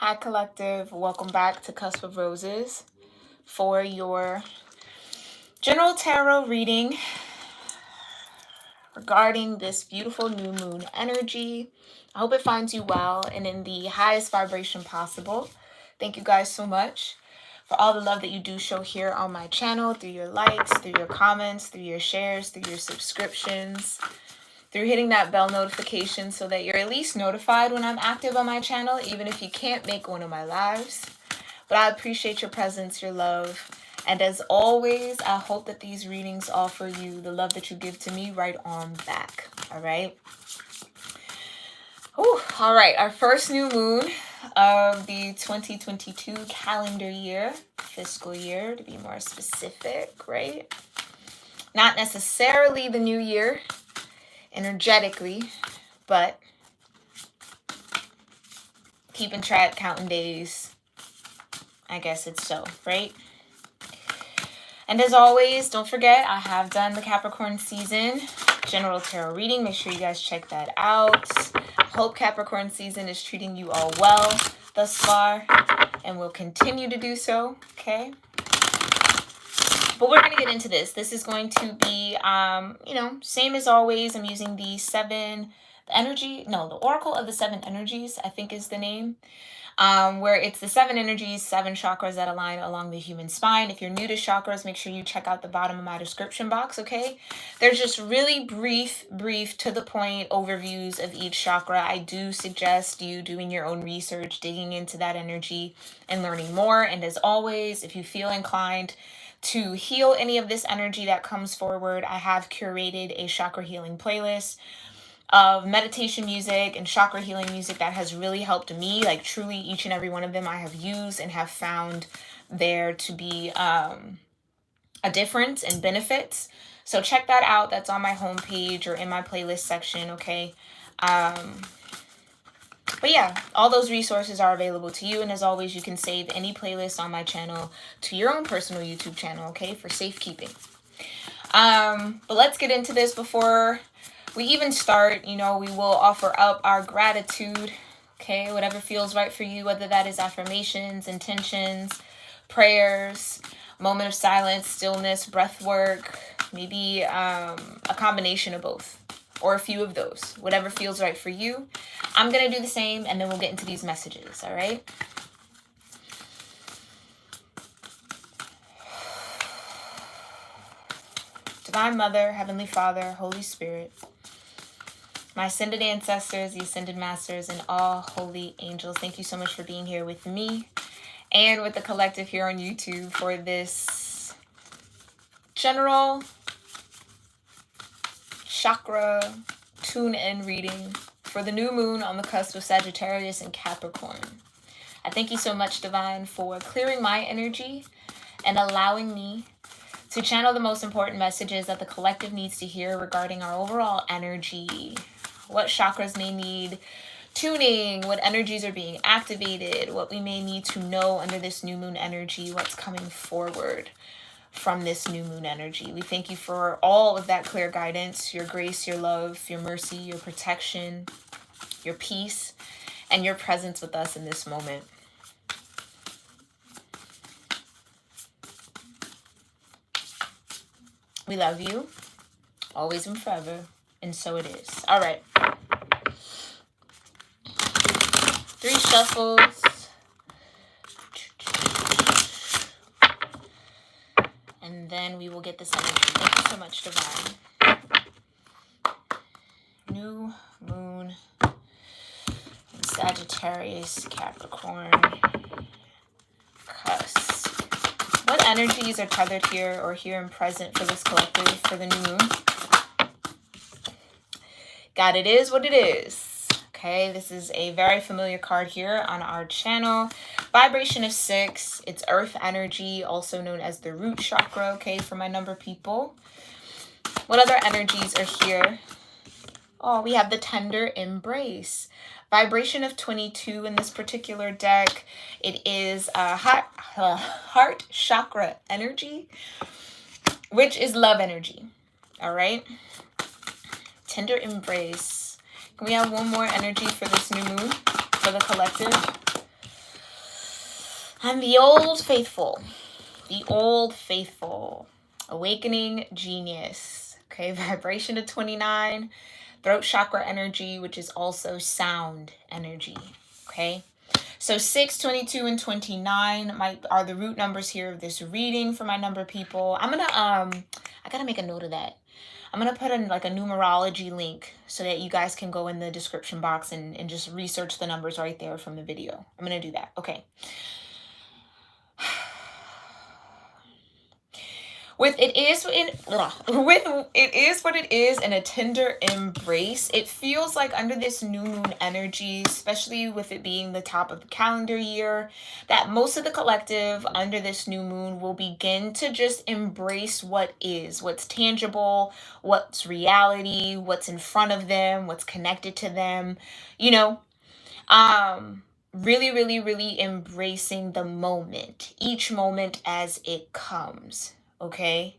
Hi collective, welcome back to Cusp of Roses for your general tarot reading regarding this beautiful new moon energy. I hope it finds you well and in the highest vibration possible. Thank you guys so much for all the love that you do show here on my channel, through your likes, through your comments, through your shares, through your subscriptions, through hitting that bell notification so that you're at least notified when I'm active on my channel, even if you can't make one of my lives. But I appreciate your presence, your love. And as always, I hope that these readings offer you the love that you give to me right on back. All right. Ooh, all right. Our first new moon of the 2022 calendar year, fiscal year to be more specific, right? Not necessarily the new year energetically, but keeping track, counting days, I guess it's so, right? And as always, don't forget, I have done the Capricorn season general tarot reading. Make sure you guys check that out. Hope Capricorn season is treating you all well thus far and will continue to do so, okay? But we're going to get into this. This is going to be, same as always. I'm using the Oracle of the Seven Energies, I think is the name. Where it's the 7 energies, 7 chakras that align along the human spine. If you're new to chakras, make sure you check out the bottom of my description box, okay? There's just really brief, to the point overviews of each chakra. I do suggest you doing your own research, digging into that energy and learning more. And as always, if you feel inclined to heal any of this energy that comes forward, I have curated a chakra healing playlist of meditation music and chakra healing music that has really helped me. Like truly each and every one of them I have used and have found there to be a difference and benefits. So check that out. That's on my homepage or in my playlist section, okay? But yeah, all those resources are available to you. And as always, you can save any playlist on my channel to your own personal YouTube channel, okay? For safekeeping. But let's get into this. Before we even start, we will offer up our gratitude, okay? Whatever feels right for you, whether that is affirmations, intentions, prayers, moment of silence, stillness, breath work, maybe a combination of both or a few of those, whatever feels right for you. I'm going to do the same and then we'll get into these messages, all right? Divine Mother, Heavenly Father, Holy Spirit, my ascended ancestors, the ascended masters, and all holy angels, thank you so much for being here with me and with the collective here on YouTube for this general chakra tune-in reading for the new moon on the cusp of Sagittarius and Capricorn. I thank you so much, Divine, for clearing my energy and allowing me to channel the most important messages that the collective needs to hear regarding our overall energy. What chakras may need tuning, what energies are being activated, what we may need to know under this new moon energy, what's coming forward from this new moon energy. We thank you for all of that clear guidance, your grace, your love, your mercy, your protection, your peace, and your presence with us in this moment. We love you, always and forever, and so it is. All right. 3 shuffles. And then we will get this energy. Thank you so much, Divine. New moon, Sagittarius, Capricorn, cusp. What energies are tethered here or here and present for this collective for the new moon? God, it is what it is. Okay, this is a very familiar card here on our channel. Vibration of 6. It's earth energy, also known as the root chakra, okay, for my number people. What other energies are here? Oh, we have the tender embrace. Vibration of 22 in this particular deck. It is heart chakra energy, which is love energy. All right. Tender embrace. Can we have one more energy for this new moon, for the collective? And the old faithful. The old faithful. Awakening genius. Okay, vibration of 29. Throat chakra energy, which is also sound energy. Okay. So 6, 22, and 29 are the root numbers here of this reading for my number people. I'm gonna I gotta make a note of that. I'm gonna put in like a numerology link so that you guys can go in the description box and just research the numbers right there from the video. I'm gonna do that. Okay. With it is what it is and a tender embrace. It feels like under this new moon energy, especially with it being the top of the calendar year, that most of the collective under this new moon will begin to just embrace what is, what's tangible, what's reality, what's in front of them, what's connected to them, you know. Really, really, really embracing the moment, each moment as it comes. Okay,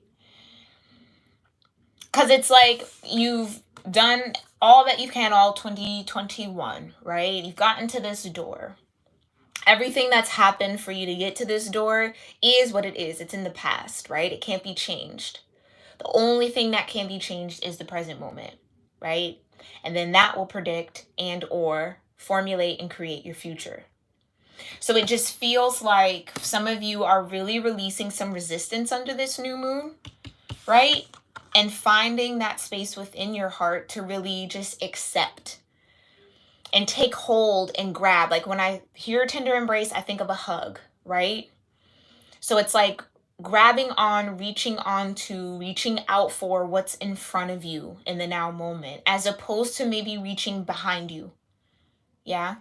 because it's like you've done all that you can all 2021, right? You've gotten to this door. Everything that's happened for you to get to this door is what it is. It's in the past, right? It can't be changed. The only thing that can be changed is the present moment, right? And then that will predict and or formulate and create your future. So it just feels like some of you are really releasing some resistance under this new moon, right? And finding that space within your heart to really just accept and take hold and grab. Like when I hear tender embrace, I think of a hug, right? So it's like grabbing on, reaching out for what's in front of you in the now moment, as opposed to maybe reaching behind you. Yeah.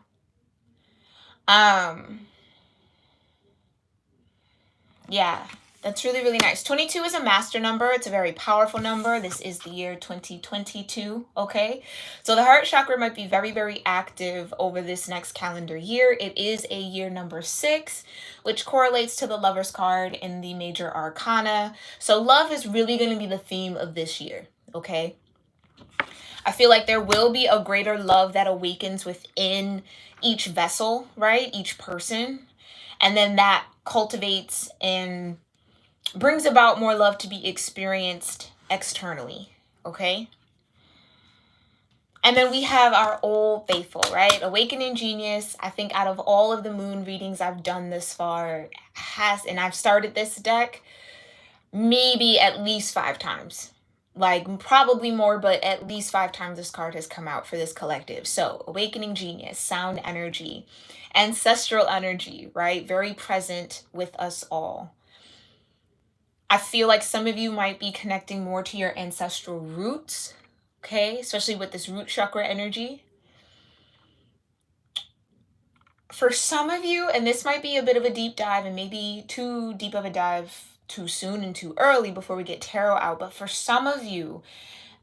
Yeah, that's really, really nice. 22 is a master number. It's a very powerful number. This is the year 2022, okay? So the heart chakra might be very, very active over this next calendar year. It is a year number 6, which correlates to the Lover's card in the major arcana. So love is really going to be the theme of this year, okay? I feel like there will be a greater love that awakens within each vessel, right? Each person. And then that cultivates and brings about more love to be experienced externally, okay? And then we have our old faithful, right? Awakening genius. I think out of all of the moon readings I've done this far, and I've started this deck maybe at least 5 times. Like probably more, but at least 5 times this card has come out for this collective. So awakening genius, sound energy, ancestral energy, right? Very present with us all. I feel like some of you might be connecting more to your ancestral roots, okay? Especially with this root chakra energy. For some of you, and this might be a bit of a deep dive and maybe too deep of a dive too soon and too early before we get tarot out, but for some of you,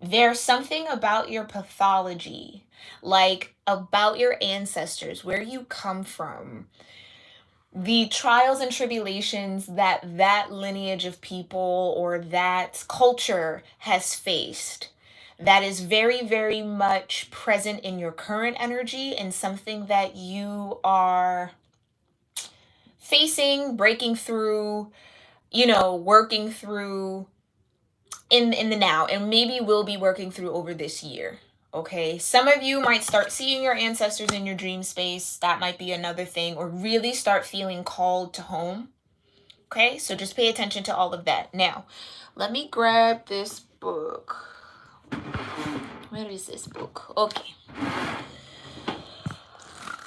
there's something about your pathology, like about your ancestors, where you come from, the trials and tribulations that lineage of people or that culture has faced, that is very, very much present in your current energy and something that you are facing, breaking through, working through in the now, and maybe will be working through over this year. Okay, some of you might start seeing your ancestors in your dream space. That might be another thing, or really start feeling called to home. Okay, so just pay attention to all of that. Now, let me grab this book. Where is this book? Okay.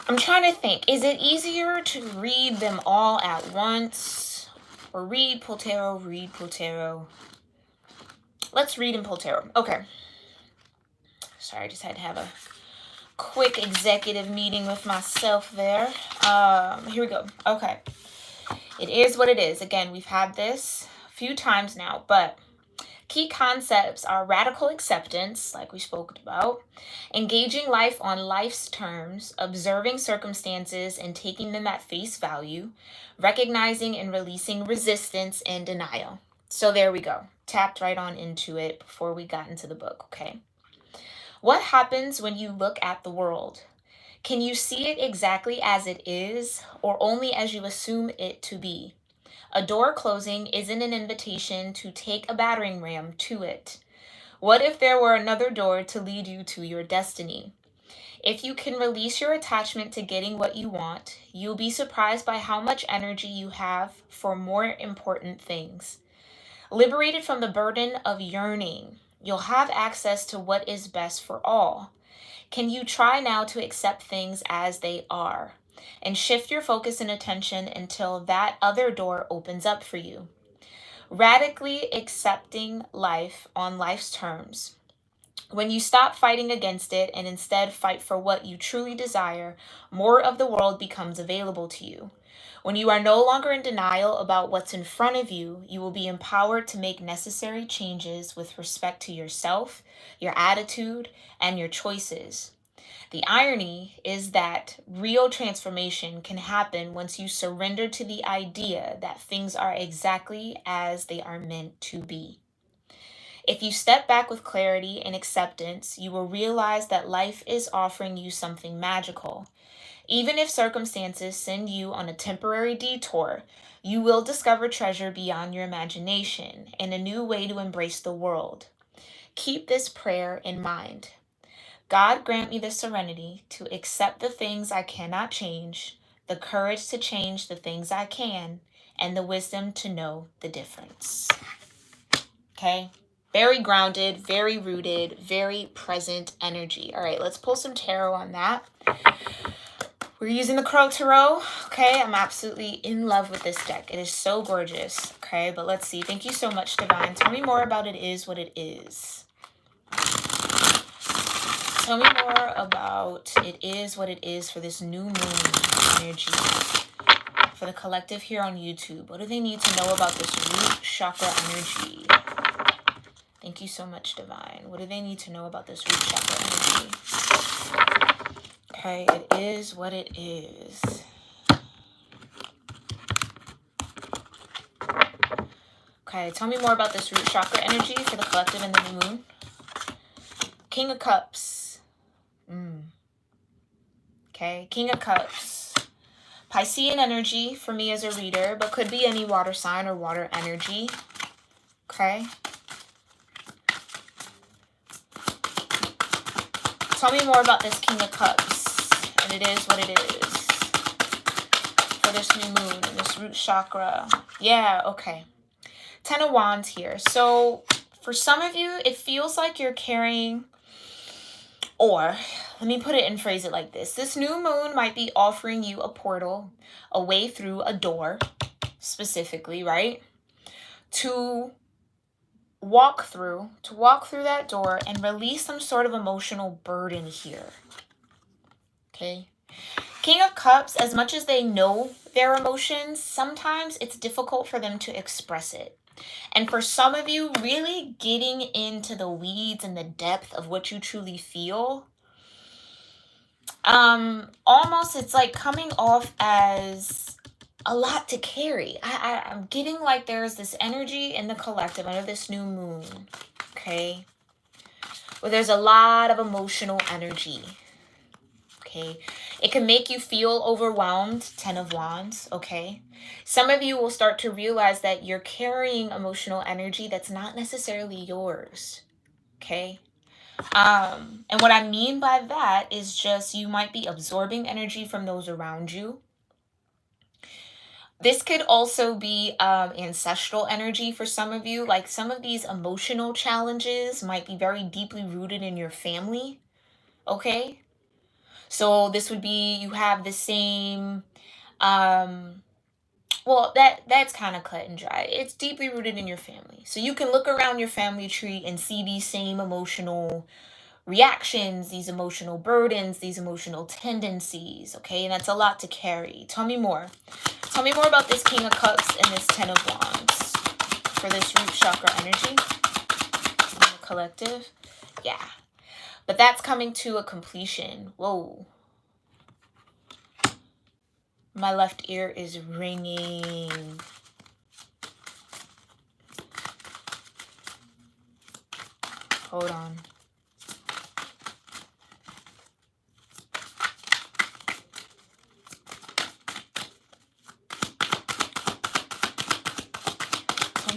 I'm trying to think. Is it easier to read them all at once? Or read Poltero? Let's read in Poltero. Okay. Sorry, I just had to have a quick executive meeting with myself there. Here we go. Okay. It is what it is. Again, we've had this a few times now, but key concepts are radical acceptance, like we spoke about, engaging life on life's terms, observing circumstances and taking them at face value, recognizing and releasing resistance and denial. So there we go. Tapped right on into it before we got into the book, okay? What happens when you look at the world? Can you see it exactly as it is, or only as you assume it to be? A door closing isn't an invitation to take a battering ram to it. What if there were another door to lead you to your destiny? If you can release your attachment to getting what you want, you'll be surprised by how much energy you have for more important things. Liberated from the burden of yearning, you'll have access to what is best for all. Can you try now to accept things as they are and shift your focus and attention until that other door opens up for you? Radically accepting life on life's terms. When you stop fighting against it and instead fight for what you truly desire, more of the world becomes available to you. When you are no longer in denial about what's in front of you, you will be empowered to make necessary changes with respect to yourself, your attitude, and your choices. The irony is that real transformation can happen once you surrender to the idea that things are exactly as they are meant to be. If you step back with clarity and acceptance, you will realize that life is offering you something magical. Even if circumstances send you on a temporary detour, you will discover treasure beyond your imagination and a new way to embrace the world. Keep this prayer in mind. God, grant me the serenity to accept the things I cannot change, the courage to change the things I can, and the wisdom to know the difference. Okay? Very grounded, very rooted, very present energy. All right, let's pull some tarot on that. We're using the Crow Tarot. Okay, I'm absolutely in love with this deck. It is so gorgeous. Okay, but let's see. Thank you so much, Divine. Tell me more about It Is What It Is. Tell me more about It Is What It Is for this new moon energy. For the collective here on YouTube. What do they need to know about this root chakra energy? Thank you so much, Divine. What do they need to know about this root chakra energy? Okay, it is what it is. Okay, tell me more about this root chakra energy for the collective and the new moon. King of Cups. Okay, King of Cups. Piscean energy for me as a reader, but could be any water sign or water energy. Okay. Tell me more about this King of Cups. And it is what it is. For this new moon and this root chakra. Yeah, okay. 10 of Wands here. So for some of you, it feels like you're carrying, or let me put it and phrase it like this. This new moon might be offering you a portal, a way through, a door, specifically, right? To walk through that door and release some sort of emotional burden here. Okay? King of Cups, as much as they know their emotions, sometimes it's difficult for them to express it. And for some of you, really getting into the weeds and the depth of what you truly feel, almost it's like coming off as a lot to carry. I'm getting like there's this energy in the collective under this new moon, okay, where there's a lot of emotional energy, okay? It can make you feel overwhelmed, 10 of Wands, okay? Some of you will start to realize that you're carrying emotional energy that's not necessarily yours, okay? And what I mean by that is just you might be absorbing energy from those around you. This could also be ancestral energy for some of you. Like some of these emotional challenges might be very deeply rooted in your family, okay? So this would be you have the same, well, that's kind of cut and dry. It's deeply rooted in your family. So you can look around your family tree and see these same emotional reactions, these emotional burdens, these emotional tendencies, okay? And that's a lot to carry. Tell me more. Tell me more about this King of Cups and this 10 of Wands for this root chakra energy. The collective. Yeah. But that's coming to a completion. Whoa. My left ear is ringing. Hold on.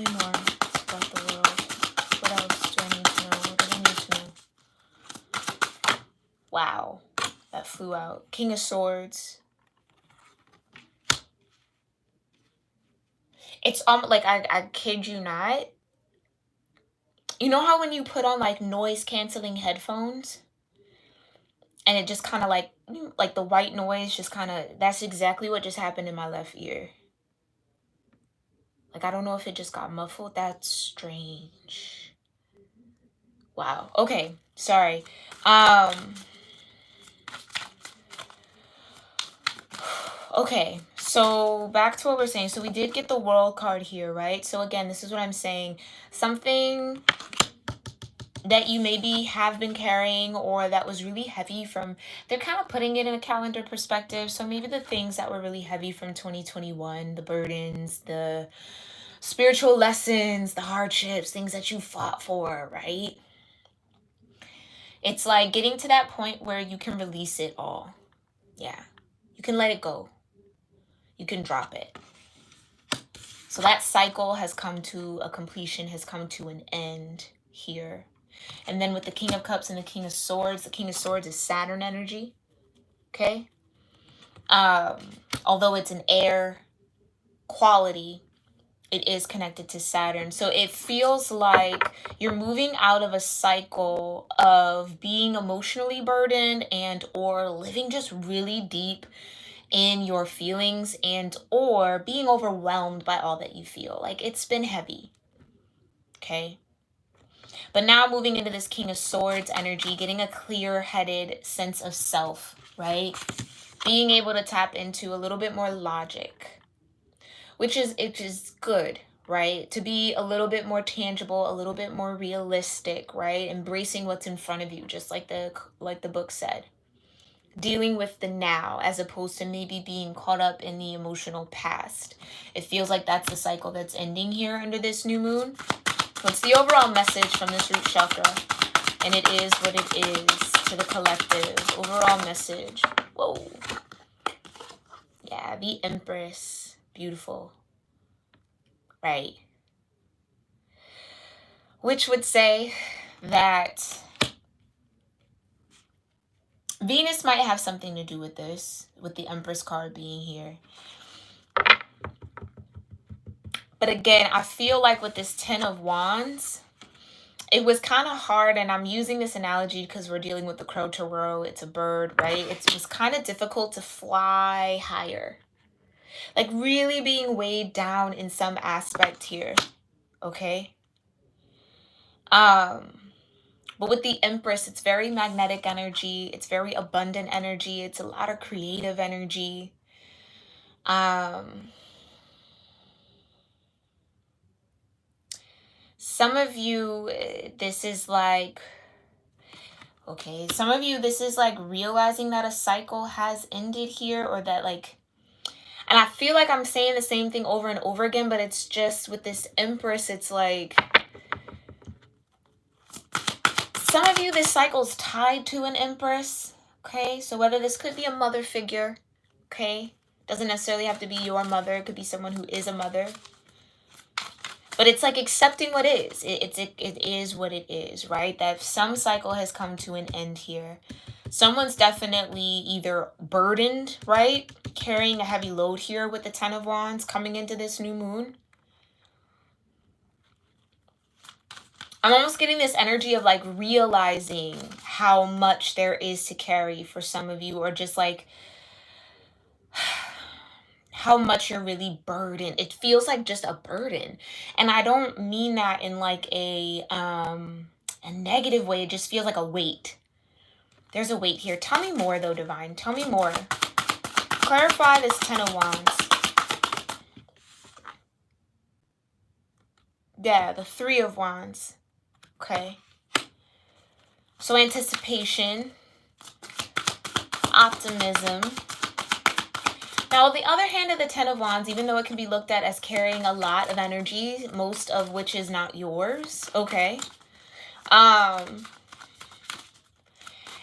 me more about the world. What else do I need to know? What do I need to know? Wow. That flew out. King of Swords. It's like I kid you not. You know how when you put on like noise canceling headphones and it just kind of like the white noise just kind of, that's exactly what just happened in my left ear. Like I don't know if it just got muffled. That's strange. Wow. Okay. Sorry. Okay, so back to what we're saying. So we did get the World card here, right? So again, this is what I'm saying. Something that you maybe have been carrying or that was really heavy from, they're kind of putting it in a calendar perspective. So maybe the things that were really heavy from 2021, the burdens, the spiritual lessons, the hardships, things that you fought for, right? It's like getting to that point where you can release it all. Yeah, you can let it go. You can drop it. So that cycle has come to a completion, has come to an end here. And then with the King of Cups and the King of Swords, the King of Swords is Saturn energy. Okay. Although it's an air quality, it is connected to Saturn. So it feels like you're moving out of a cycle of being emotionally burdened and or living just really deep in your feelings and or being overwhelmed by all that you feel. Like it's been heavy. Okay. But now moving into this King of Swords energy, getting a clear-headed sense of self, right? Being able to tap into a little bit more logic, which is good, right? To be a little bit more tangible, a little bit more realistic, right? Embracing what's in front of you, just like the book said. Dealing with the now as opposed to maybe being caught up in the emotional past. It feels like that's the cycle that's ending here under this new moon. What's the overall message from this root chakra? And it is what it is to the collective. Overall message. Whoa. Yeah, the Empress. Beautiful. Right. Which would say that Venus might have something to do with this, with the Empress card being here. But again, I feel like with this 10 of Wands, it was kind of hard, and I'm using this analogy because we're dealing with the crow. It's a bird, right? It was kind of difficult to fly higher. Like really being weighed down in some aspect here, okay? But with the Empress, it's very magnetic energy. It's very abundant energy. It's a lot of creative energy. Some of you, this is like, okay, some of you, this is like realizing that a cycle has ended here, or that like, and I feel like I'm saying the same thing over and over again, but it's just with this Empress, it's like, some of you, this cycle's tied to an Empress, okay? So whether this could be a mother figure, okay? Doesn't necessarily have to be your mother. It could be someone who is a mother. But it's like accepting what is. It is what it is, right? That some cycle has come to an end here. Someone's definitely either burdened, right? Carrying a heavy load here with the 10 of Wands coming into this new moon. I'm almost getting this energy of like realizing how much there is to carry for some of you, or just like how much you're really burdened. It feels like just a burden. And I don't mean that in like a negative way. It just feels like a weight. There's a weight here. Tell me more though, Divine. Tell me more. Clarify this 10 of Wands. Yeah, the 3 of Wands. Okay. So anticipation, optimism. Now, on the other hand of the 10 of Wands, even though it can be looked at as carrying a lot of energy, most of which is not yours, okay?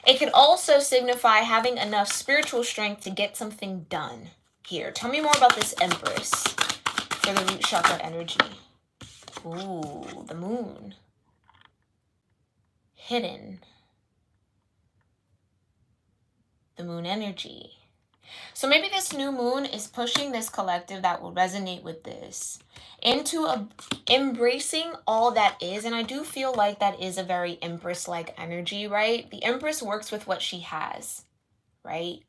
It could also signify having enough spiritual strength to get something done here. Tell me more about this Empress for the root chakra energy. Ooh, the moon. Hidden. The moon energy. So maybe this new moon is pushing this collective that will resonate with this into embracing all that is. And I do feel like that is a very Empress-like energy, right? The Empress works with what she has, right?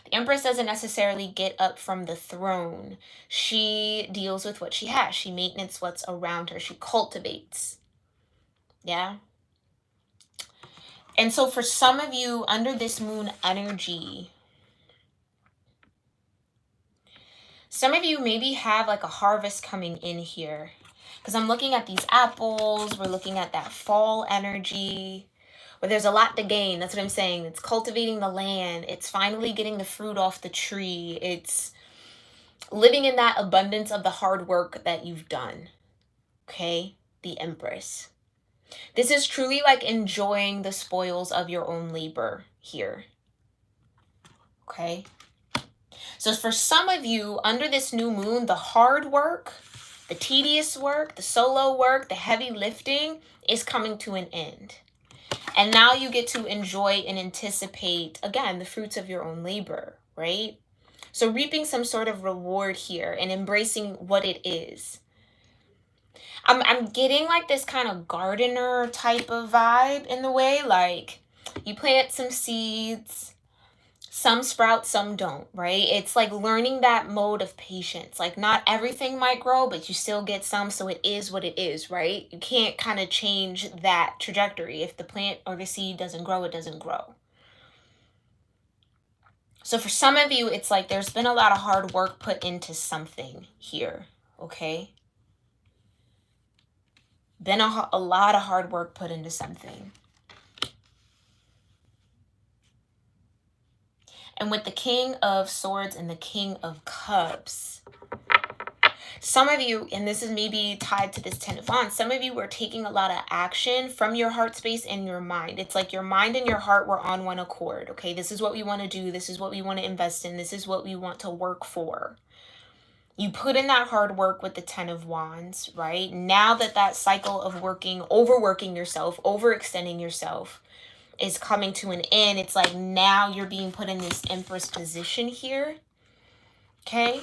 The Empress doesn't necessarily get up from the throne. She deals with what she has. She maintains what's around her. She cultivates. Yeah. And so for some of you under this moon energy, some of you maybe have like a harvest coming in here. Because I'm looking at these apples. We're looking at that fall energy where there's a lot to gain. That's what I'm saying. It's cultivating the land. It's finally getting the fruit off the tree. It's living in that abundance of the hard work that you've done. Okay? The Empress. This is truly like enjoying the spoils of your own labor here. Okay? So for some of you, under this new moon, the hard work, the tedious work, the solo work, the heavy lifting is coming to an end. And now you get to enjoy and anticipate, again, the fruits of your own labor, right? So reaping some sort of reward here and embracing what it is. I'm getting like this kind of gardener type of vibe in the way, like you plant some seeds, some sprout, some don't, right? It's like learning that mode of patience. Like not everything might grow, but you still get some, so it is what it is, right? You can't kind of change that trajectory. If the plant or the seed doesn't grow, it doesn't grow. So for some of you, it's like there's been a lot of hard work put into something here, okay? Been a lot of hard work put into something. And with the King of Swords and the King of Cups, some of you, and this is maybe tied to this Ten of Wands, some of you were taking a lot of action from your heart space and your mind. It's like your mind and your heart were on one accord, okay? This is what we want to do. This is what we want to invest in. This is what we want to work for. You put in that hard work with the Ten of Wands, right? Now that cycle of overworking yourself, overextending yourself is coming to an end. It's like now you're being put in this Empress position here, okay?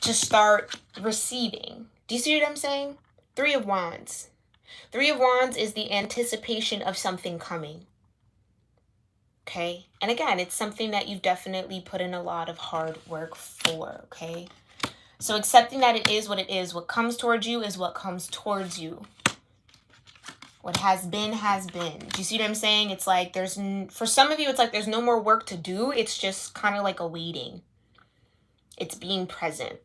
To start receiving. Do you see what I'm saying? Three of Wands. Three of Wands is the anticipation of something coming. Okay? And again, it's something that you've definitely put in a lot of hard work for, okay? So accepting that it is what it is. What comes towards you is what comes towards you. What has been, has been. Do you see what I'm saying? It's like for some of you, it's like there's no more work to do. It's just kind of like a waiting. It's being present.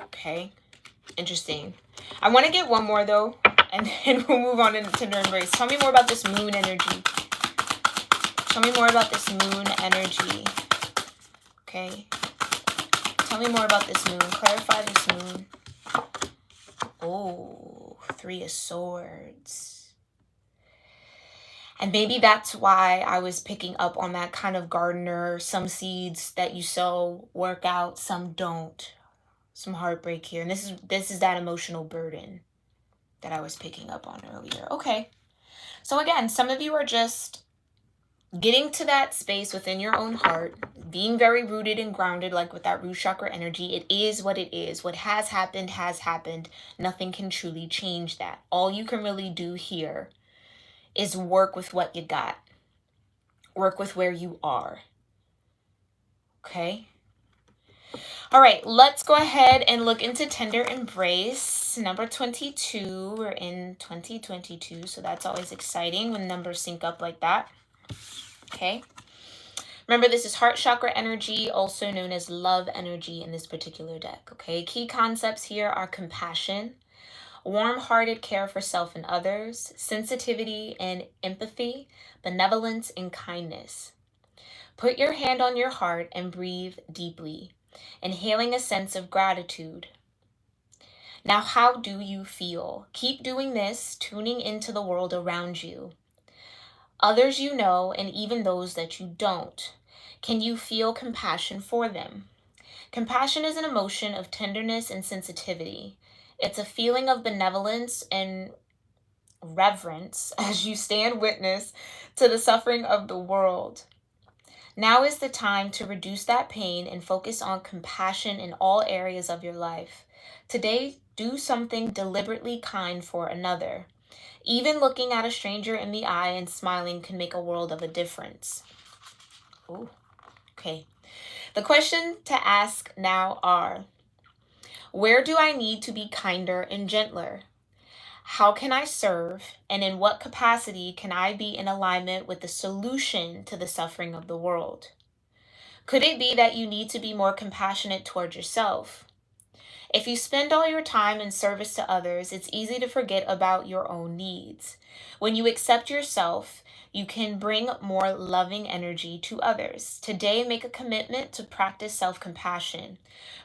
Okay? Interesting. I want to get one more, though, and then we'll move on into Tinder Embrace. Tell me more about this moon energy. Tell me more about this moon energy. Okay? Tell me more about this moon. Clarify this moon. Oh, Three of Swords. And maybe that's why I was picking up on that kind of gardener. Some seeds that you sow work out, some don't. Some heartbreak here. And this is that emotional burden that I was picking up on earlier. Okay. So again, some of you are just getting to that space within your own heart, being very rooted and grounded, like with that root chakra energy. It is what it is. What has happened has happened. Nothing can truly change that. All you can really do here is work with what you got. Work with where you are. Okay? All right, let's go ahead and look into Tender Embrace. Number 22. We're in 2022, so that's always exciting when numbers sync up like that. Okay. Remember, this is heart chakra energy, also known as love energy in this particular deck. Okay. Key concepts here are compassion, warm-hearted care for self and others, sensitivity and empathy, benevolence and kindness. Put your hand on your heart and breathe deeply, inhaling a sense of gratitude. Now, how do you feel? Keep doing this, tuning into the world around you. Others you know, and even those that you don't. Can you feel compassion for them? Compassion is an emotion of tenderness and sensitivity. It's a feeling of benevolence and reverence as you stand witness to the suffering of the world. Now is the time to reduce that pain and focus on compassion in all areas of your life. Today, do something deliberately kind for another. Even looking at a stranger in the eye and smiling can make a world of a difference. Ooh, okay. The question to ask now are, where do I need to be kinder and gentler? How can I serve? And in what capacity can I be in alignment with the solution to the suffering of the world? Could it be that you need to be more compassionate toward yourself? If you spend all your time in service to others, it's easy to forget about your own needs. When you accept yourself, you can bring more loving energy to others. Today, make a commitment to practice self-compassion.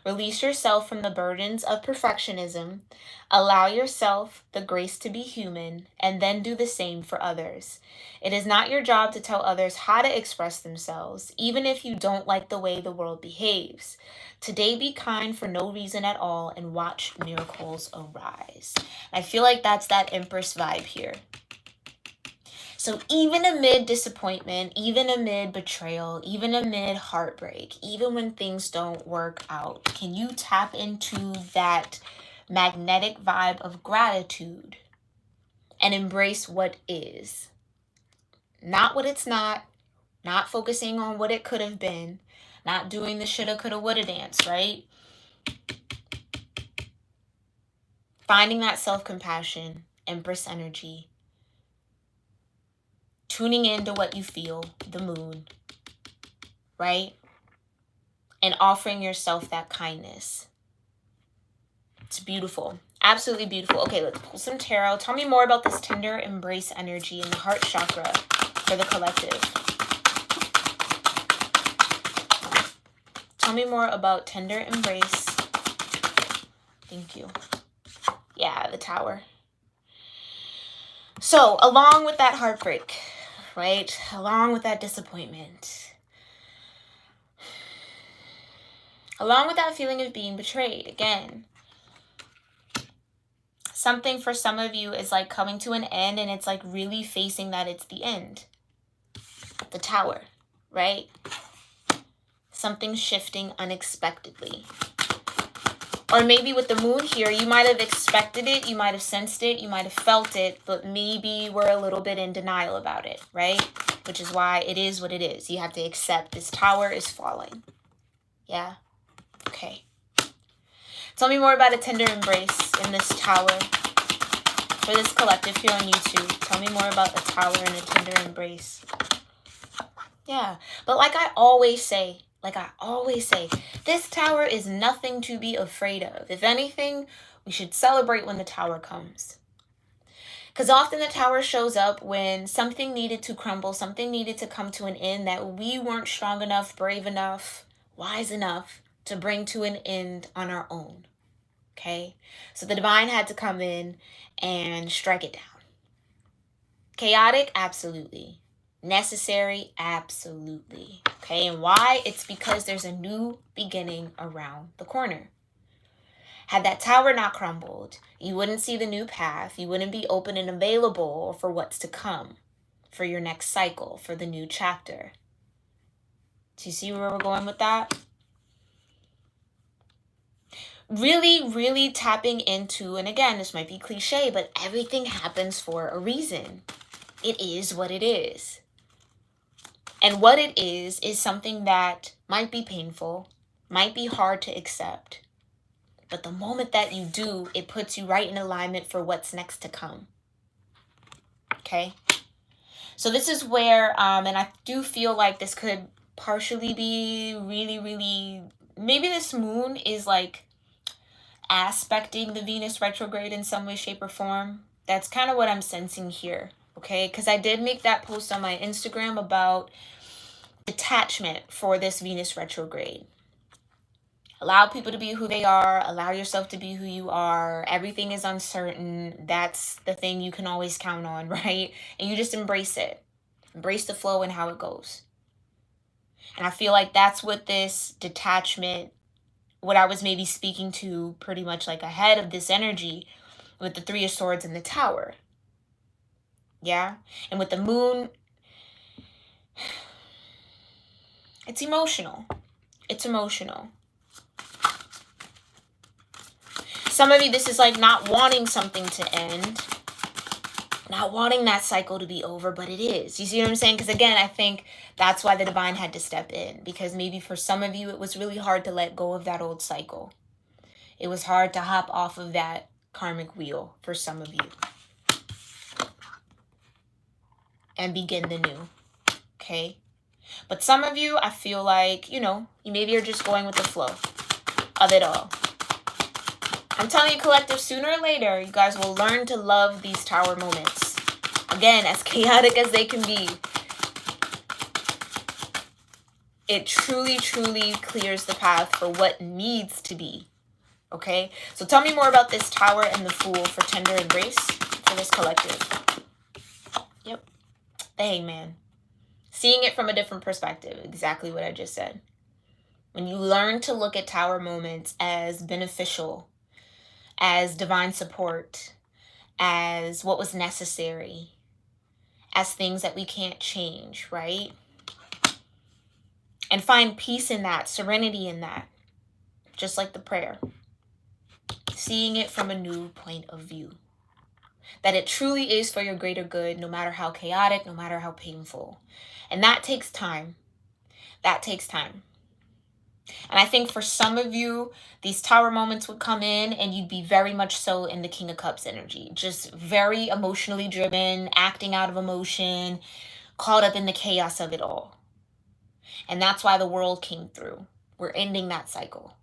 Release yourself from the burdens of perfectionism. Allow yourself the grace to be human, and then do the same for others. It is not your job to tell others how to express themselves, even if you don't like the way the world behaves. Today, be kind for no reason at all and watch miracles arise. I feel like that's that Empress vibe here. So even amid disappointment, even amid betrayal, even amid heartbreak, even when things don't work out, can you tap into that magnetic vibe of gratitude and embrace what is? Not what it's not focusing on what it could have been, not doing the shoulda, coulda, woulda dance, right? Finding that self-compassion, Empress energy, tuning into what you feel, the moon, right? And offering yourself that kindness. It's beautiful. Absolutely beautiful. Okay, let's pull some tarot. Tell me more about this tender embrace energy in the heart chakra for the collective. Tell me more about tender embrace. Thank you. Yeah, the Tower. So, along with that heartbreak, right? Along with that disappointment, along with that feeling of being betrayed, again, something for some of you is like coming to an end, and it's like really facing that it's the end. The Tower, right? Something shifting unexpectedly. Or maybe with the moon here, you might have expected it, you might have sensed it, you might have felt it, but maybe we're a little bit in denial about it, right? Which is why it is what it is. You have to accept this tower is falling. Yeah? Okay. Tell me more about a tender embrace in this tower. For this collective here on YouTube, tell me more about a tower and a tender embrace. Yeah, but like I always say, this tower is nothing to be afraid of. If anything, we should celebrate when the tower comes. Because often the tower shows up when something needed to crumble, something needed to come to an end that we weren't strong enough, brave enough, wise enough to bring to an end on our own. Okay? So the divine had to come in and strike it down. Chaotic? Absolutely. Necessary? Absolutely. Okay, and why? It's because there's a new beginning around the corner. Had that tower not crumbled, you wouldn't see the new path. You wouldn't be open and available for what's to come, for your next cycle, for the new chapter. Do you see where we're going with that? Really, really tapping into, and again, this might be cliche, but everything happens for a reason. It is what it is. And what it is something that might be painful, might be hard to accept. But the moment that you do, it puts you right in alignment for what's next to come. Okay? So this is where, and I do feel like this could partially be really, really, maybe this moon is like aspecting the Venus retrograde in some way, shape, or form. That's kind of what I'm sensing here. Okay? Because I did make that post on my Instagram about detachment for this Venus retrograde. Allow people to be who they are. Allow yourself to be who you are. Everything is uncertain. That's the thing you can always count on, right? And you just embrace it. Embrace the flow and how it goes. And I feel like that's what this detachment what I was maybe speaking to pretty much like ahead of this energy with the Three of Swords and the Tower. Yeah? And with the Moon, it's emotional. It's emotional. Some of you, this is like not wanting something to end, not wanting that cycle to be over, but it is. You see what I'm saying? Because again, I think that's why the divine had to step in, because maybe for some of you, it was really hard to let go of that old cycle. It was hard to hop off of that karmic wheel for some of you and begin the new. Okay? But some of you, I feel like, you know, you maybe are just going with the flow of it all. I'm telling you, collective, sooner or later, you guys will learn to love these tower moments. Again, as chaotic as they can be, it truly, truly clears the path for what needs to be. Okay? So tell me more about this Tower and the Fool for tender embrace for this collective. Yep. The Hangman. Seeing it from a different perspective. Exactly what I just said. When you learn to look at tower moments as beneficial, as divine support, as what was necessary, as things that we can't change, right? And find peace in that, serenity in that, just like the prayer. Seeing it from a new point of view. That it truly is for your greater good, no matter how chaotic, no matter how painful. And that takes time. That takes time. And I think for some of you, these tower moments would come in and you'd be very much so in the King of Cups energy. Just very emotionally driven, acting out of emotion, caught up in the chaos of it all. And that's why the world came through. We're ending that cycle.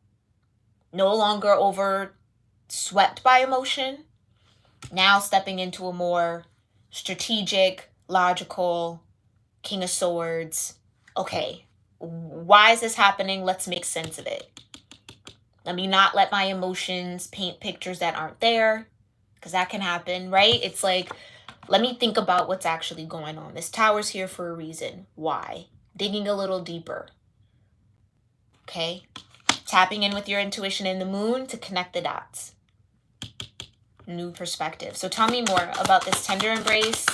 No longer over swept by emotion. Now stepping into a more strategic, logical, King of Swords. Okay, why is this happening? Let's make sense of it. Let me not let my emotions paint pictures that aren't there, because that can happen, right? It's like, let me think about what's actually going on. This tower's here for a reason. Why? Digging a little deeper. Okay? Tapping in with your intuition in the Moon to connect the dots. New perspective. So tell me more about this tender embrace,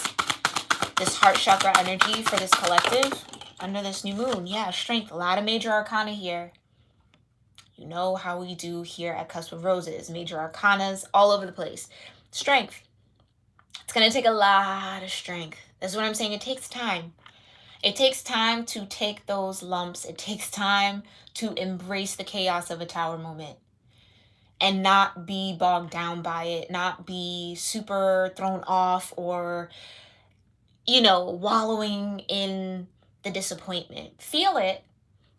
this heart chakra energy for this collective under this new moon. Yeah, strength. A lot of major arcana here. You know how we do here at Cusp of Roses. Major arcanas all over the place. Strength. It's going to take a lot of strength. That's what I'm saying. It takes time. It takes time to take those lumps. It takes time to embrace the chaos of a tower moment and not be bogged down by it, not be super thrown off or, you know, wallowing in the disappointment. Feel it,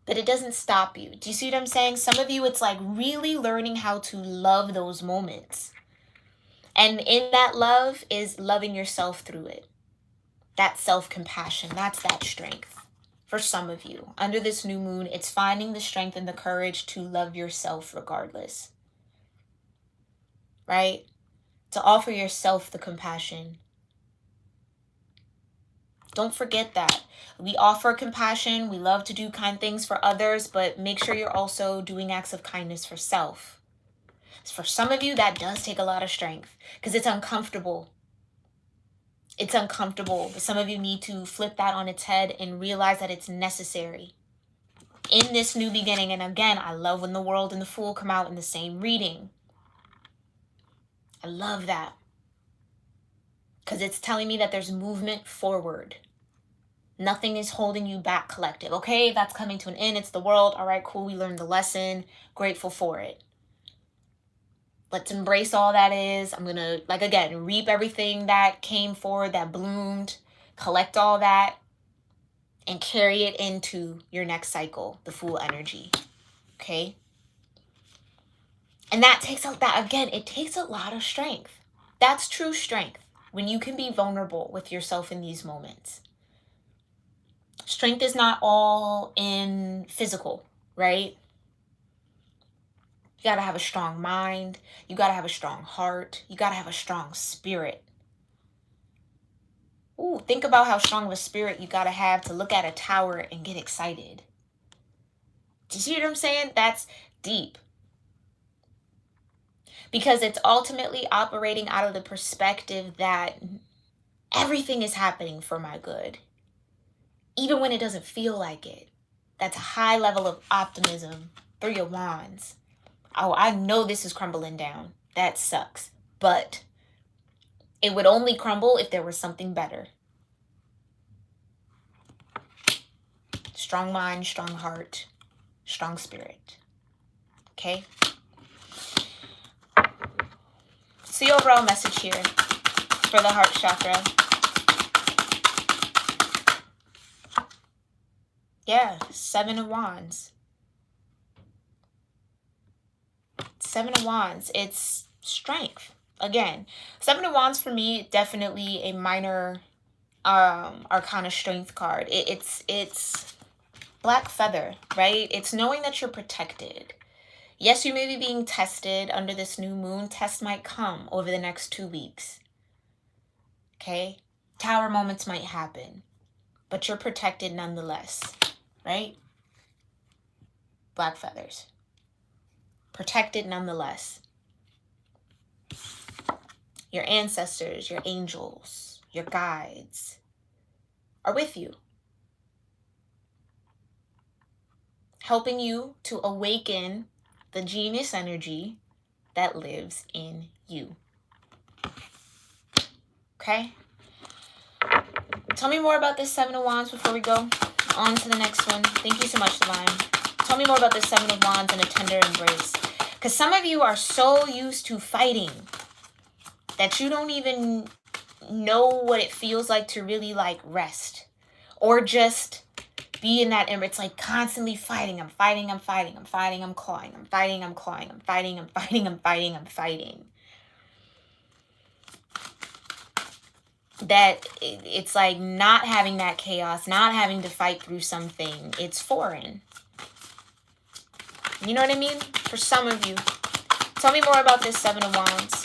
but it doesn't stop you. Do you see what I'm saying? Some of you, it's like really learning how to love those moments. And in that love is loving yourself through it. That self-compassion, that's that strength. For some of you, under this new moon, it's finding the strength and the courage to love yourself regardless. Right? To offer yourself the compassion. Don't forget that. We offer compassion. We love to do kind things for others, but make sure you're also doing acts of kindness for self. For some of you, that does take a lot of strength because it's uncomfortable. It's uncomfortable, but some of you need to flip that on its head and realize that it's necessary in this new beginning. And again, I love when the World and the Fool come out in the same reading. I love that because it's telling me that there's movement forward. Nothing is holding you back, collective. Okay, that's coming to an end. It's the World. All right, cool. We learned the lesson. Grateful for it. Let's embrace all that is. I'm going to, like, again, reap everything that came forward, that bloomed, collect all that, and carry it into your next cycle, the Fool energy. Okay? And that takes, again, it takes a lot of strength. That's true strength, when you can be vulnerable with yourself in these moments. Strength is not all in physical, right? You got to have a strong mind. You got to have a strong heart. You got to have a strong spirit. Ooh, think about how strong of a spirit you got to have look at a tower and get excited. Do you see what I'm saying? That's deep. because it's ultimately operating out of the perspective that everything is happening for my good, even when it doesn't feel like it. That's a high level of optimism. 3 of Wands. Oh, I know this is crumbling down. That sucks. But it would only crumble if there was something better. Strong mind, strong heart, strong spirit. Okay? So the overall message here for the heart chakra. Yeah, 7 of Wands. 7 of Wands, it's strength. Again, 7 of Wands for me, definitely a minor arcana strength card. It's black feather, right? It's knowing that you're protected. Yes, you may be being tested under this new moon. Test might come over the next 2 weeks. Okay? Tower moments might happen, but you're protected nonetheless, right? Black feathers. Protected nonetheless. Your ancestors, your angels, your guides are with you, helping you to awaken the genius energy that lives in you. Okay? Tell me more about this 7 of Wands before we go on to the next one. Thank you so much, Divine. Tell me more about this 7 of Wands and a tender embrace. Because some of you are so used to fighting that you don't even know what it feels like to really like rest. Or just be in that embrace. It's like constantly fighting. I'm fighting, I'm fighting, I'm fighting, I'm clawing, I'm fighting, I'm clawing, I'm fighting, I'm fighting, I'm fighting, I'm fighting. That it's like not having that chaos, not having to fight through something. It's foreign. You know what I mean? For some of you. Tell me more about this 7 of Wands.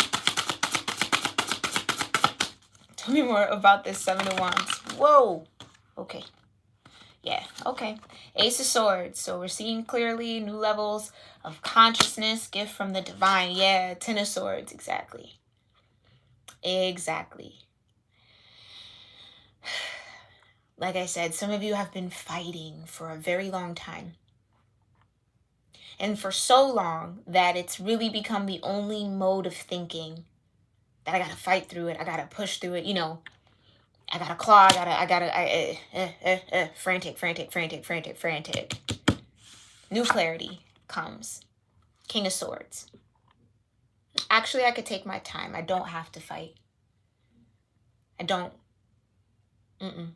Tell me more about this 7 of Wands. Whoa. Okay. Yeah, okay. Ace of Swords. So we're seeing clearly new levels of consciousness, gift from the divine. Yeah, 10 of Swords. Exactly. Exactly. Like I said, some of you have been fighting for a very long time. And for so long that it's really become the only mode of thinking that I gotta fight through it. I gotta push through it. You know, I gotta claw. Frantic, frantic, frantic, frantic, frantic. New clarity comes. King of Swords. Actually, I could take my time. I don't have to fight. I don't. Do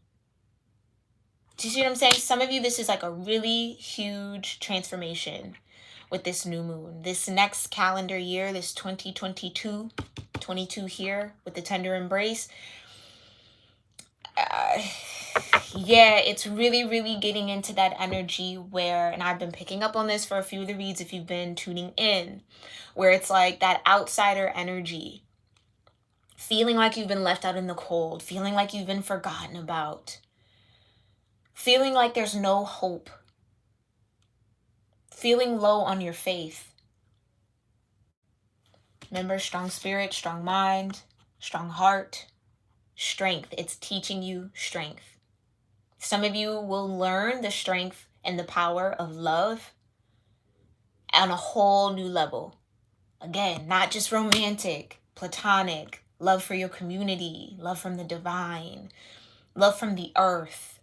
you see what I'm saying? Some of you, this is like a really huge transformation with this new moon. This next calendar year, this 2022, 22 here with the tender embrace. Yeah, it's really, really getting into that energy where, and I've been picking up on this for a few of the reads if you've been tuning in, where it's like that outsider energy. Feeling like you've been left out in the cold. Feeling like you've been forgotten about. Feeling like there's no hope. Feeling low on your faith. Remember, strong spirit, strong mind, strong heart, strength. It's teaching you strength. Some of you will learn the strength and the power of love on a whole new level. Again, not just romantic, platonic, love for your community, love from the divine, love from the earth.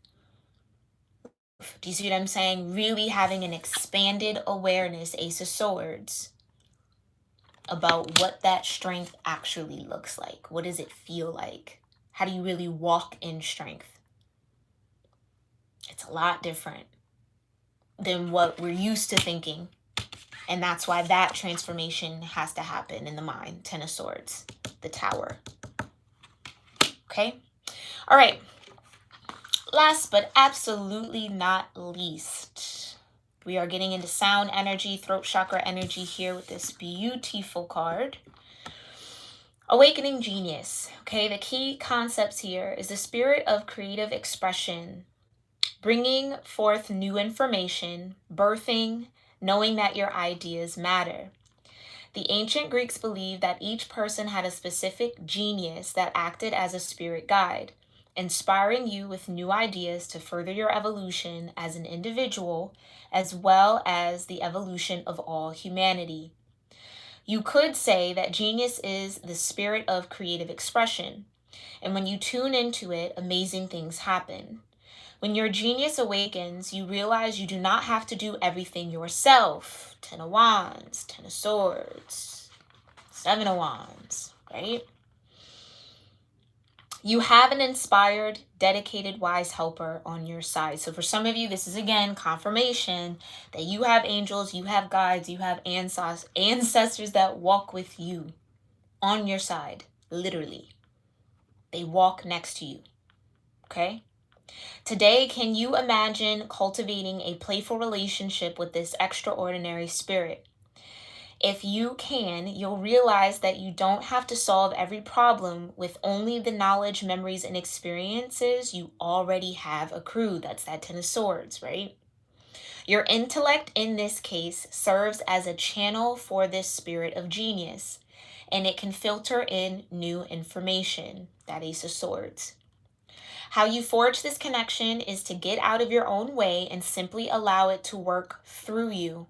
Do you see what I'm saying? Really having an expanded awareness, Ace of Swords, about what that strength actually looks like. What does it feel like? How do you really walk in strength? It's a lot different than what we're used to thinking. And that's why that transformation has to happen in the mind. 10 of Swords, the Tower. Okay? All right. Last but absolutely not least, we are getting into sound energy, throat chakra energy here with this beautiful card. Awakening Genius. Okay, the key concepts here is the spirit of creative expression, bringing forth new information, birthing, knowing that your ideas matter. The ancient Greeks believed that each person had a specific genius that acted as a spirit guide, inspiring you with new ideas to further your evolution as an individual, as well as the evolution of all humanity. You could say that genius is the spirit of creative expression, and when you tune into it, amazing things happen. When your genius awakens, you realize you do not have to do everything yourself. 10 of Wands, 10 of Swords, 7 of Wands, right? You have an inspired, dedicated, wise helper on your side. So for some of you, this is again confirmation that you have angels, you have guides, you have ancestors that walk with you on your side, literally. They walk next to you, okay? Today, can you imagine cultivating a playful relationship with this extraordinary spirit? If you can, you'll realize that you don't have to solve every problem with only the knowledge, memories, and experiences you already have accrued. That's that 10 of Swords, right? Your intellect in this case serves as a channel for this spirit of genius, and it can filter in new information, that Ace of Swords. How you forge this connection is to get out of your own way and simply allow it to work through you.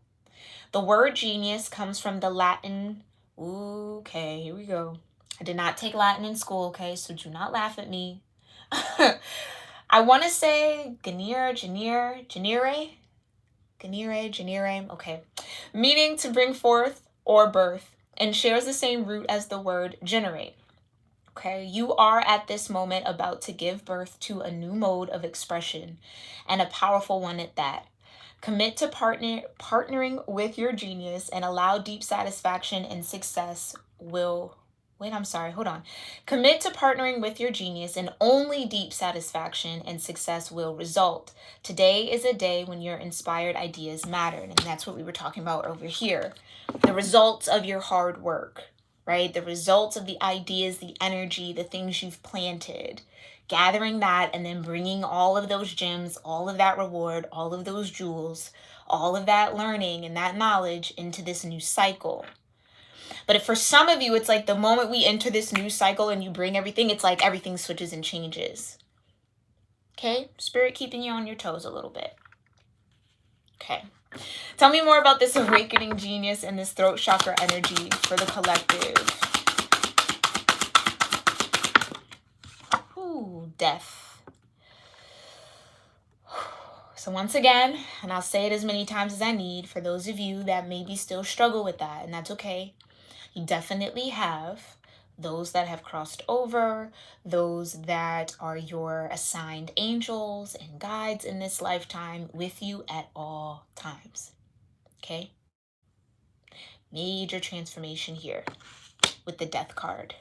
The word genius comes from the Latin. Okay, here we go. I did not take Latin in school, okay, so do not laugh at me. I want to say genere, okay. Meaning to bring forth or birth, and shares the same root as the word generate. Okay, you are at this moment about to give birth to a new mode of expression, and a powerful one at that. Commit to partnering with your genius and allow deep satisfaction and success will... Commit to partnering with your genius and only deep satisfaction and success will result. Today is a day when your inspired ideas matter. And that's what we were talking about over here. The results of your hard work, right? The results of the ideas, the energy, the things you've planted. Gathering that and then bringing all of those gems, all of that reward, all of those jewels, all of that learning and that knowledge into this new cycle. But if for some of you, it's like the moment we enter this new cycle and you bring everything, it's like everything switches and changes. Okay? Spirit keeping you on your toes a little bit. Okay. Tell me more about this awakening genius and this throat chakra energy for the collective. Death. So once again, and I'll say it as many times as I need for those of you that maybe still struggle with that, and that's okay. You definitely have those that have crossed over, those that are your assigned angels and guides in this lifetime with you at all times. Okay? Major transformation here with the Death card.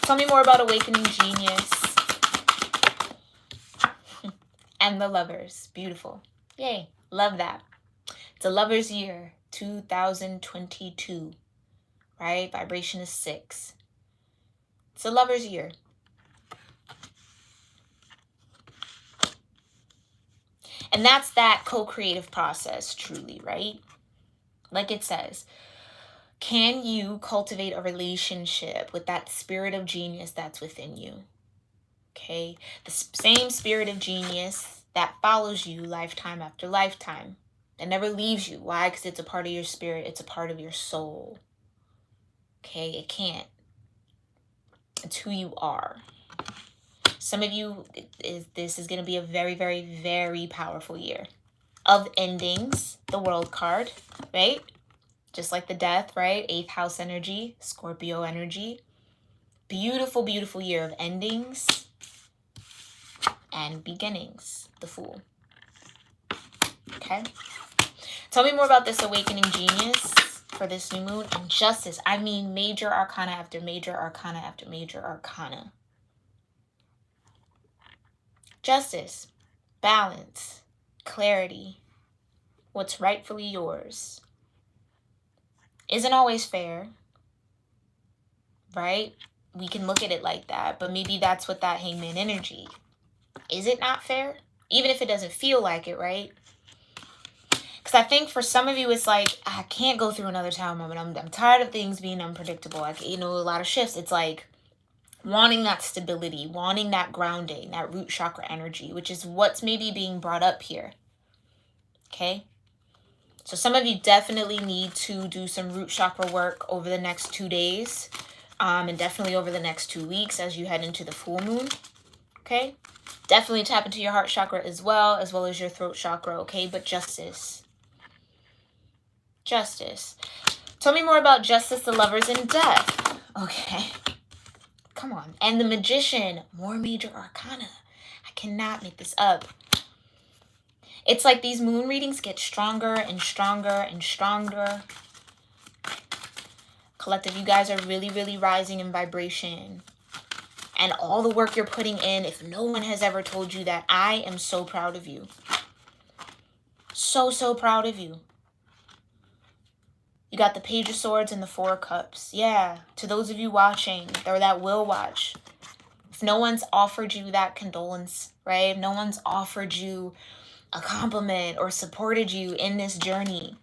Tell me more about awakening genius. And the Lovers. Beautiful. Yay. Love that. It's a Lover's year. 2022. Right? Vibration is 6. It's a Lover's year. And that's that co-creative process, truly, right? Like it says, can you cultivate a relationship with that spirit of genius that's within you? Okay, the same spirit of genius that follows you lifetime after lifetime. It never leaves you. Why? Because it's a part of your spirit. It's a part of your soul. Okay, it can't. It's who you are. Some of you, this is going to be a very, very, very powerful year of endings. The World card, right? Just like the Death, right? 8th house energy, Scorpio energy. Beautiful, beautiful year of endings and beginnings. The Fool. Okay. Tell me more about this awakening genius for this new moon and justice. I mean, major arcana after major arcana after major arcana. Justice, balance, clarity, what's rightfully yours. Isn't always fair, right? We can look at it like that, but maybe that's what that Hangman energy. Is it not fair? Even if it doesn't feel like it, right? Because Because I think for some of you, it's like, I can't go through another tower moment. I'm tired of things being unpredictable. Like, you know, a lot of shifts. It's like wanting that stability, wanting that grounding, that root chakra energy, which is what's maybe being brought up here. Okay? So some of you definitely need to do some root chakra work over the next 2 days. And definitely over the next 2 weeks as you head into the full moon. Okay? Definitely tap into your heart chakra as well as your throat chakra. Okay? But justice. Justice. Tell me more about Justice, the Lovers, and Death. Okay. Come on. And the Magician. More major arcana. I cannot make this up. It's like these moon readings get stronger and stronger and stronger. Collective, you guys are really, really rising in vibration. And all the work you're putting in, if no one has ever told you that, I am so proud of you. So, so proud of you. You got the Page of Swords and the Four of Cups. Yeah, to those of you watching or that will watch, if no one's offered you that condolence, right? If no one's offered you a compliment or supported you in this journey,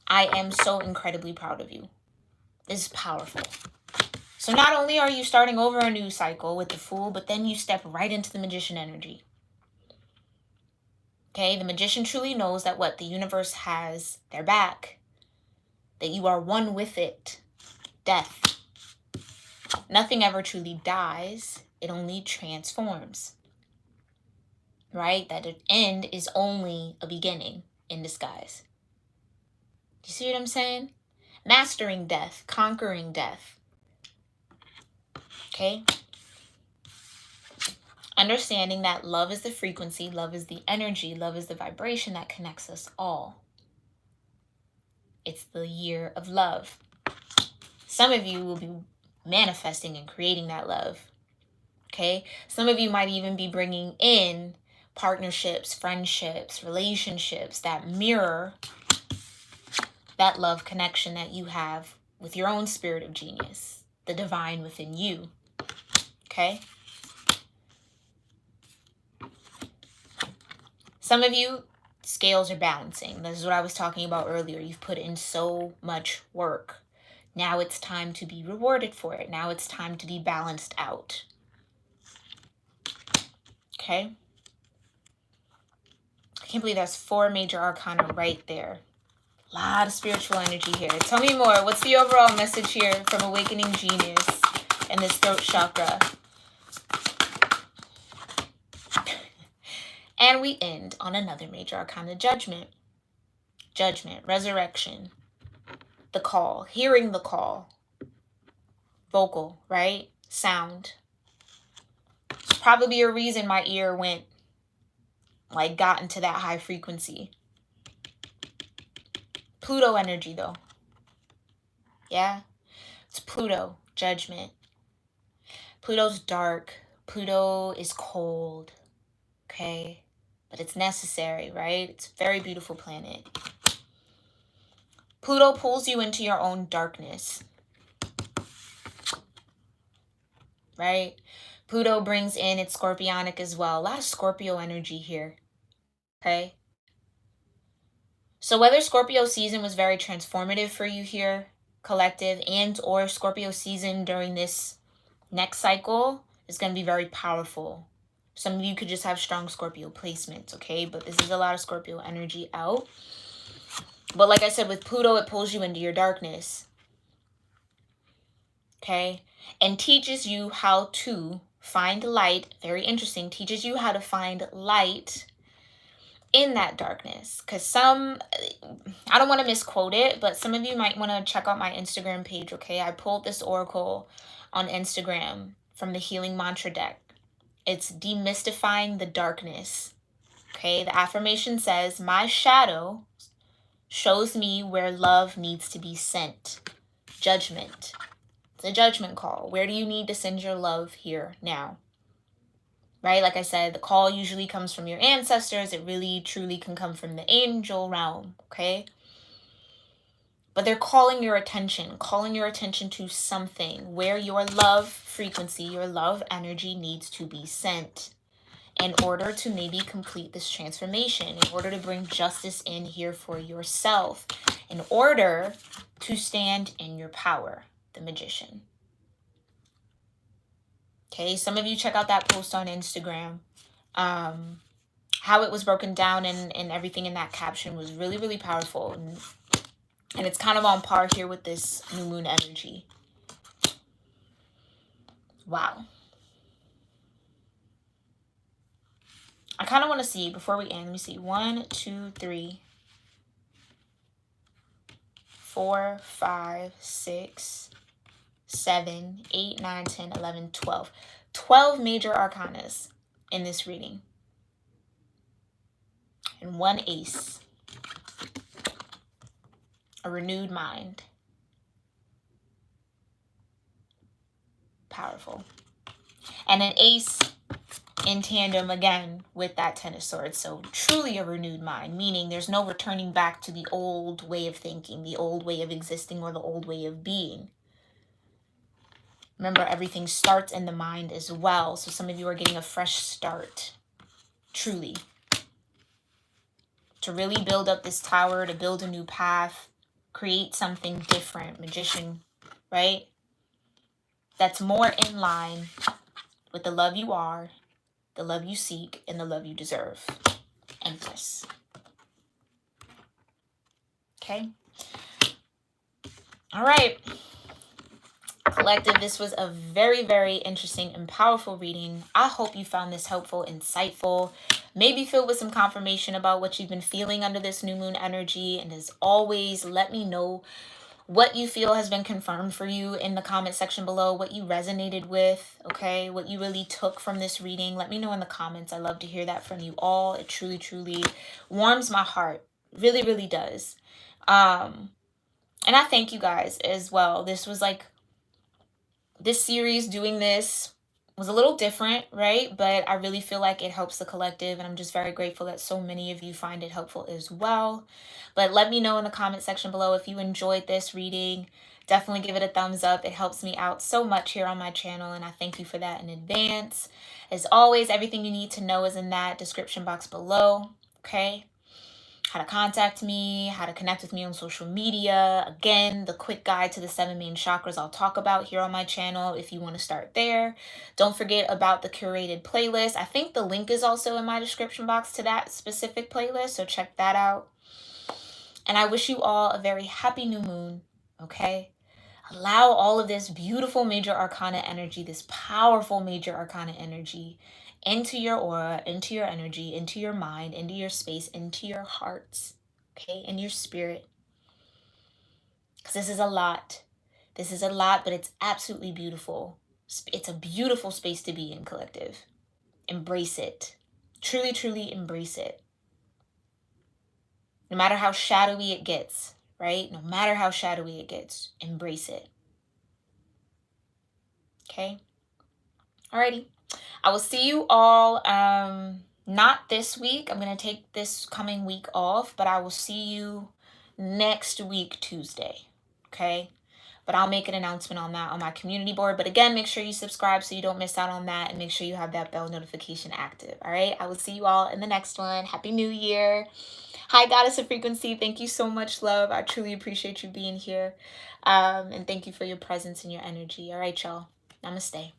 I am so incredibly proud of you. This is powerful. So not only are you starting over a new cycle with the Fool, but then you step right into the Magician energy. Okay, the Magician truly knows that what the universe has their back, that you are one with it. Death. Nothing ever truly dies. It only transforms. Right? That an end is only a beginning in disguise. Do you see what I'm saying? Mastering death, conquering death. Okay? Understanding that love is the frequency, love is the energy, love is the vibration that connects us all. It's the year of love. Some of you will be manifesting and creating that love. Okay? Some of you might even be bringing in partnerships, friendships, relationships that mirror that love connection that you have with your own spirit of genius, the divine within you. Okay? Some of you, scales are balancing. This is what I was talking about earlier. You've put in so much work. Now it's time to be rewarded for it. Now it's time to be balanced out. Okay? I can't believe that's 4 major arcana right there. A lot of spiritual energy here. Tell me more. What's the overall message here from Awakening Genius and this throat chakra? And we end on another major arcana, Judgment. Judgment, resurrection, the call, hearing the call. Vocal, right? Sound. There's probably a reason my ear went, like, got into that high frequency. Pluto energy, though. Yeah? It's Pluto, judgment. Pluto's dark. Pluto is cold. Okay? But it's necessary, right? It's a very beautiful planet. Pluto pulls you into your own darkness. Right? Pluto brings in its scorpionic as well. A lot of Scorpio energy here. Okay? So whether Scorpio season was very transformative for you here, collective, and or Scorpio season during this next cycle is going to be very powerful. Some of you could just have strong Scorpio placements, okay? But this is a lot of Scorpio energy out. But like I said, with Pluto, it pulls you into your darkness. Okay? And teaches you how to find light. Very interesting. Teaches you how to find light in that darkness. Because I don't want to misquote it, but some of you might want to check out my Instagram page, okay? I pulled this oracle on Instagram from the Healing Mantra deck. It's demystifying the darkness. Okay, the affirmation says, my shadow shows me where love needs to be sent. Judgment. It's a judgment call. Where do you need to send your love here now? Right? Like I said, the call usually comes from your ancestors. It really, truly can come from the angel realm. Okay? But they're calling your attention to something where your love frequency, your love energy needs to be sent. in order to maybe complete this transformation, in order to bring justice in here for yourself, in order to stand in your power, the Magician. Okay, some of you check out that post on Instagram. How it was broken down and everything in that caption was really, really powerful. And it's kind of on par here with this new moon energy. Wow. I kind of want to see, before we end, let me see. 1, 2, 3, 4, 5, 6, 7, 8, 9, 10, 11, 12. 12 major arcanas in this reading. And 1 ace. A renewed mind. Powerful. And an ace in tandem again with that 10 of swords. So truly a renewed mind, meaning there's no returning back to the old way of thinking, the old way of existing, or the old way of being. Remember, everything starts in the mind as well. So some of you are getting a fresh start, truly. To really build up this tower, to build a new path, create something different, Magician, right? That's more in line with the love you are, the love you seek, and the love you deserve. Empress. Okay? All right. Collective, this was a very, very interesting and powerful reading. I hope you found this helpful, insightful, maybe filled with some confirmation about what you've been feeling under this new moon energy. And as always, let me know what you feel has been confirmed for you in the comment section below, what you resonated with, okay, what you really took from this reading. Let me know in the comments. I love to hear that from you all. It truly, truly warms my heart. Really, really does. And I thank you guys as well. This was like, this series, doing this was a little different, right? But I really feel like it helps the collective, and I'm just very grateful that so many of you find it helpful as well. But let me know in the comment section below if you enjoyed this reading. Definitely give it a thumbs up. It helps me out so much here on my channel, and I thank you for that in advance. As always, everything you need to know is in that description box below, okay? How to contact me, how to connect with me on social media. Again, the quick guide to the 7 main chakras I'll talk about here on my channel if you want to start there. Don't forget about the curated playlist. I think the link is also in my description box to that specific playlist, so check that out. And I wish you all a very happy new moon, okay? Allow all of this beautiful major arcana energy, this powerful major arcana energy, into your aura, into your energy, into your mind, into your space, into your hearts, okay, in your spirit. Because this is a lot. This is a lot, but it's absolutely beautiful. It's a beautiful space to be in, collective. Embrace it. Truly, truly embrace it. No matter how shadowy it gets, right? No matter how shadowy it gets, embrace it. Okay? Alrighty. I will see you all, not this week. I'm going to take this coming week off, but I will see you next week, Tuesday. Okay? But I'll make an announcement on that on my community board. But again, make sure you subscribe so you don't miss out on that, and make sure you have that bell notification active. All right? I will see you all in the next one. Happy New Year. Hi, Goddess of Frequency. Thank you so much, love. I truly appreciate you being here. And thank you for your presence and your energy. All right, y'all. Namaste.